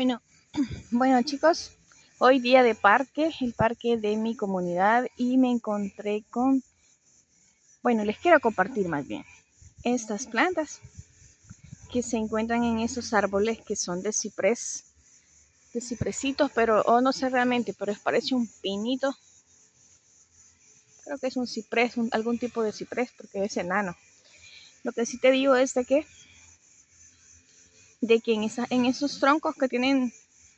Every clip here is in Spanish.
Bueno, bueno chicos, hoy día de parque, el parque de mi comunidad y me encontré con, bueno, les quiero compartir más bien estas plantas que se encuentran en esos árboles que son de ciprés, de cipresitos, pero no sé realmente, pero parece un pinito. Creo que es un ciprés, algún tipo de ciprés porque es enano. Lo que sí te digo es de que en esos troncos que tienen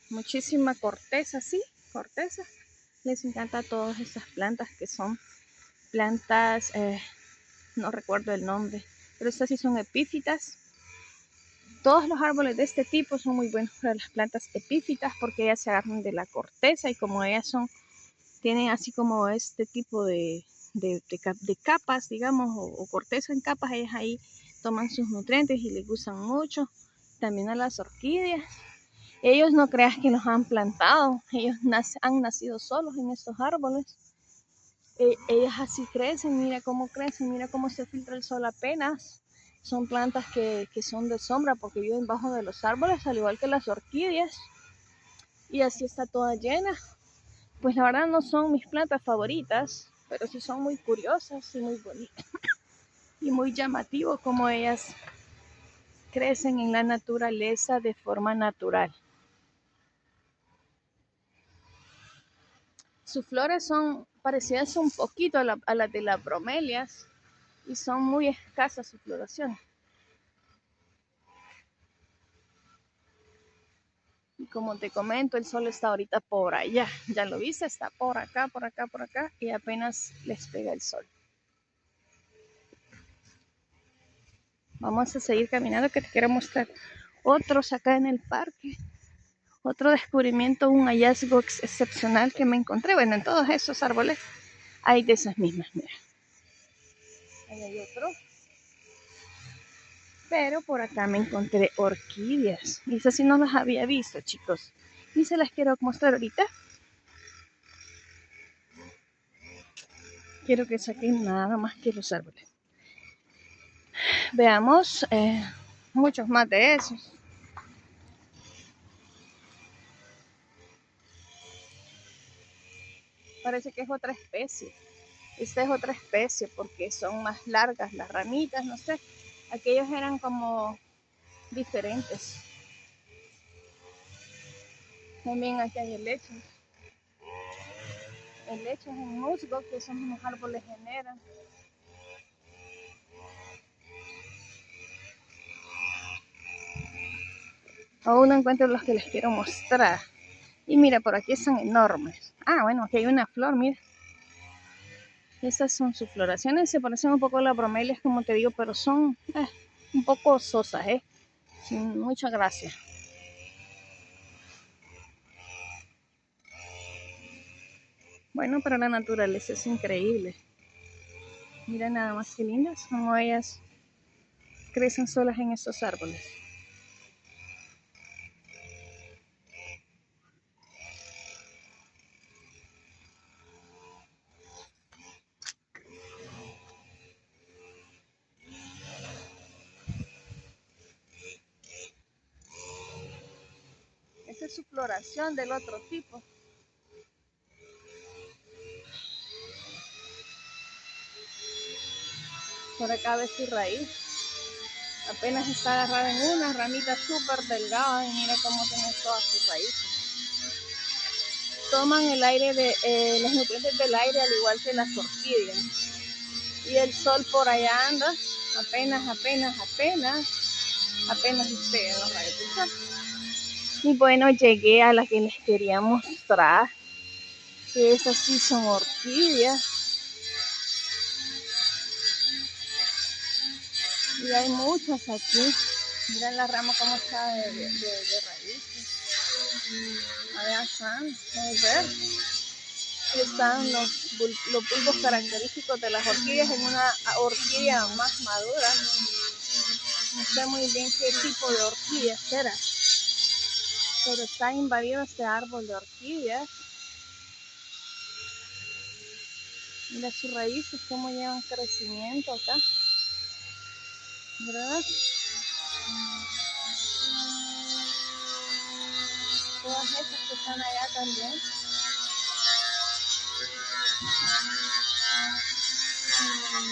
muchísima corteza, sí, corteza, les encanta todas estas plantas que son plantas, no recuerdo el nombre, pero estas sí son epífitas. Todos los árboles de este tipo son muy buenos para las plantas epífitas porque ellas se agarran de la corteza y como ellas tienen así como este tipo de capas, digamos, o corteza en capas, ellas ahí toman sus nutrientes y les gustan mucho. También a las orquídeas. Ellos no creas que los han plantado, ellos han nacido solos en estos árboles. Ellas así crecen, mira cómo se filtra el sol apenas. Son plantas que son de sombra porque viven bajo de los árboles, al igual que las orquídeas. Y así está toda llena. Pues la verdad no son mis plantas favoritas, pero sí son muy curiosas y muy bonitas y muy llamativos como ellas crecen en la naturaleza de forma natural. Sus flores son parecidas un poquito a las de las bromelias y son muy escasas sus floraciones. Y como te comento, el sol está ahorita por allá. Ya lo viste, está por acá, por acá, por acá y apenas les pega el sol. Vamos a seguir caminando que te quiero mostrar otros acá en el parque. Otro descubrimiento, un hallazgo excepcional que me encontré. Bueno, en todos esos árboles hay de esas mismas, mira. Ahí hay otro. Pero por acá me encontré orquídeas. Y esas sí no las había visto, chicos. Y se las quiero mostrar ahorita. Quiero que saquen nada más que los árboles. Veamos muchos más de esos. Parece que es otra especie. Esta es otra especie porque son más largas las ramitas, no sé. Aquellos eran como diferentes. También aquí hay helechos. Helechos en musgo, que son unos árboles generan. Aún no encuentro los que les quiero mostrar. Y mira, por aquí son enormes. Ah, bueno, aquí hay una flor, mira. Estas son sus floraciones, se parecen un poco a las bromelias, como te digo, pero son un poco sosas, sin mucha gracia. Bueno, pero la naturaleza es increíble. Mira nada más que lindas, como ellas crecen solas en estos árboles. Esta es su floración del otro tipo. Por acá ves su raíz. Apenas está agarrada en una ramita súper delgada y mira cómo tiene todas sus raíces. Toman el aire los nutrientes del aire al igual que las orquídeas. Y el sol por allá anda, apenas les pegan los rayos del sol. Y bueno, llegué a la que les quería mostrar, que esas sí son orquídeas. Y hay muchas aquí. Mira la rama como está de raíces. Allá están, puedes ver. Están los bulbos característicos de las orquídeas en una orquídea más madura. No sé muy bien qué tipo de orquídea será, pero está invadido este árbol de orquídeas. Mira sus raíces, cómo llevan crecimiento acá, ¿verdad? esas que están allá también.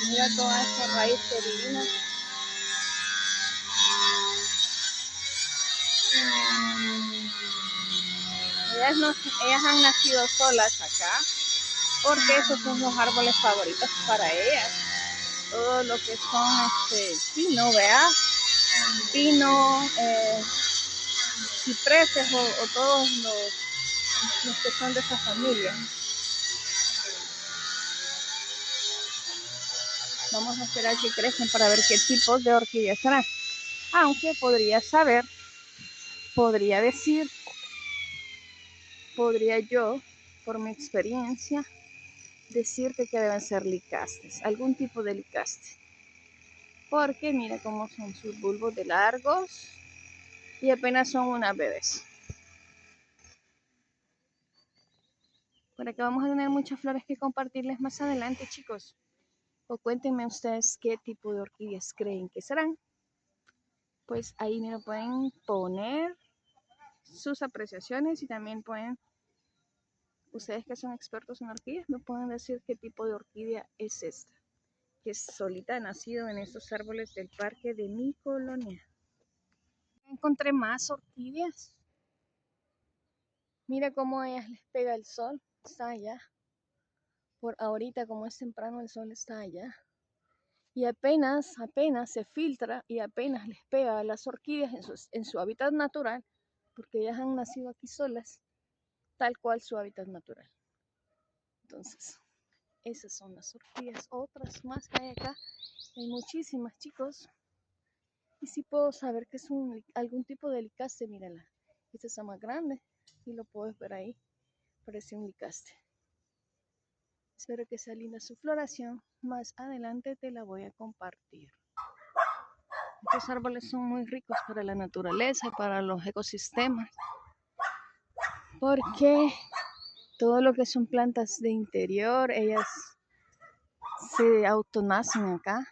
Mira toda esa raíz divina. Ellas han nacido solas acá, porque esos son los árboles favoritos para ellas. Todo lo que son pino, ¿vea? Pino, cipreses o todos los que son de esa familia. Vamos a esperar que crezcan para ver qué tipos de orquídeas serán. Aunque podría saber, podría decir, podría yo, por mi experiencia, decirte que deben ser licastes, algún tipo de licaste. Porque mira cómo son sus bulbos de largos y apenas son unas bebés. Por acá vamos a tener muchas flores que compartirles más adelante, chicos. O cuéntenme ustedes qué tipo de orquídeas creen que serán. Pues ahí me lo pueden poner sus apreciaciones y también pueden, ustedes que son expertos en orquídeas, me pueden decir qué tipo de orquídea es esta, que solita ha nacido en estos árboles del parque de mi colonia. Encontré más orquídeas. Mira cómo a ellas les pega el sol, está allá. Por ahorita, como es temprano, el sol está allá. Y apenas se filtra y apenas les pega a las orquídeas en su hábitat natural, porque ellas han nacido aquí solas, tal cual su hábitat natural. Entonces, esas son las orquídeas. Otras más que hay acá, hay muchísimas, chicos. Y si puedo saber que es algún tipo de licaste, mírala. Esta está más grande y lo puedes ver ahí. Parece un licaste. Espero que sea linda su floración. Más adelante te la voy a compartir. Estos árboles son muy ricos para la naturaleza, para los ecosistemas, porque todo lo que son plantas de interior, ellas se autonacen acá.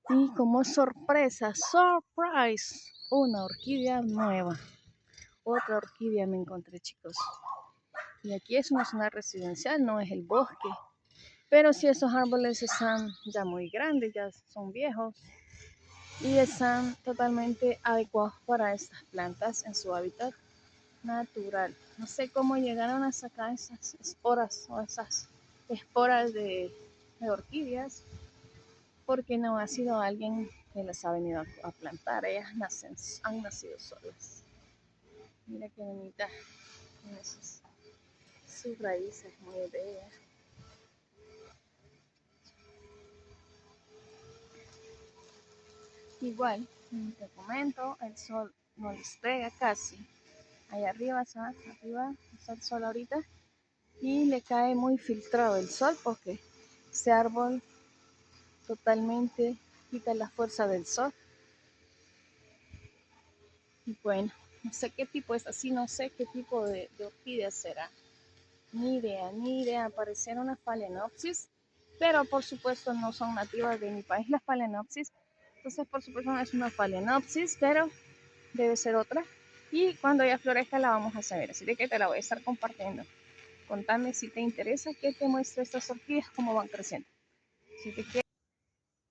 Y como sorpresa, surprise, una orquídea nueva. Otra orquídea me encontré, chicos. Y aquí es una zona residencial, no es el bosque. Pero sí, esos árboles están ya muy grandes, ya son viejos. Y están totalmente adecuados para estas plantas en su hábitat natural. No sé cómo llegaron a sacar esas esporas o esas esporas de orquídeas, porque no ha sido alguien que las ha venido a plantar. Ellas han nacido solas. Mira qué bonita con sus raíces muy bellas. Igual, te comento, el sol no les pega casi. Allá arriba, ¿sabes? Arriba está el sol ahorita y le cae muy filtrado el sol porque ese árbol totalmente quita la fuerza del sol. Y bueno, no sé qué tipo es así, no sé qué tipo de orquídea será. Ni idea, parecieron una phalaenopsis, pero por supuesto no son nativas de mi país las phalaenopsis. Entonces por supuesto no es una phalaenopsis, pero debe ser otra. Y cuando ya florezca la vamos a saber, así que te la voy a estar compartiendo. Contame si te interesa que te muestre estas orquídeas, cómo van creciendo. Si te quieres.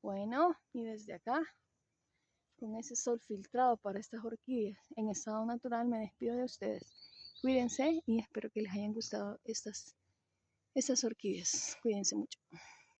Bueno, y desde acá, con ese sol filtrado para estas orquídeas en estado natural, me despido de ustedes. Cuídense y espero que les hayan gustado estas orquídeas. Cuídense mucho.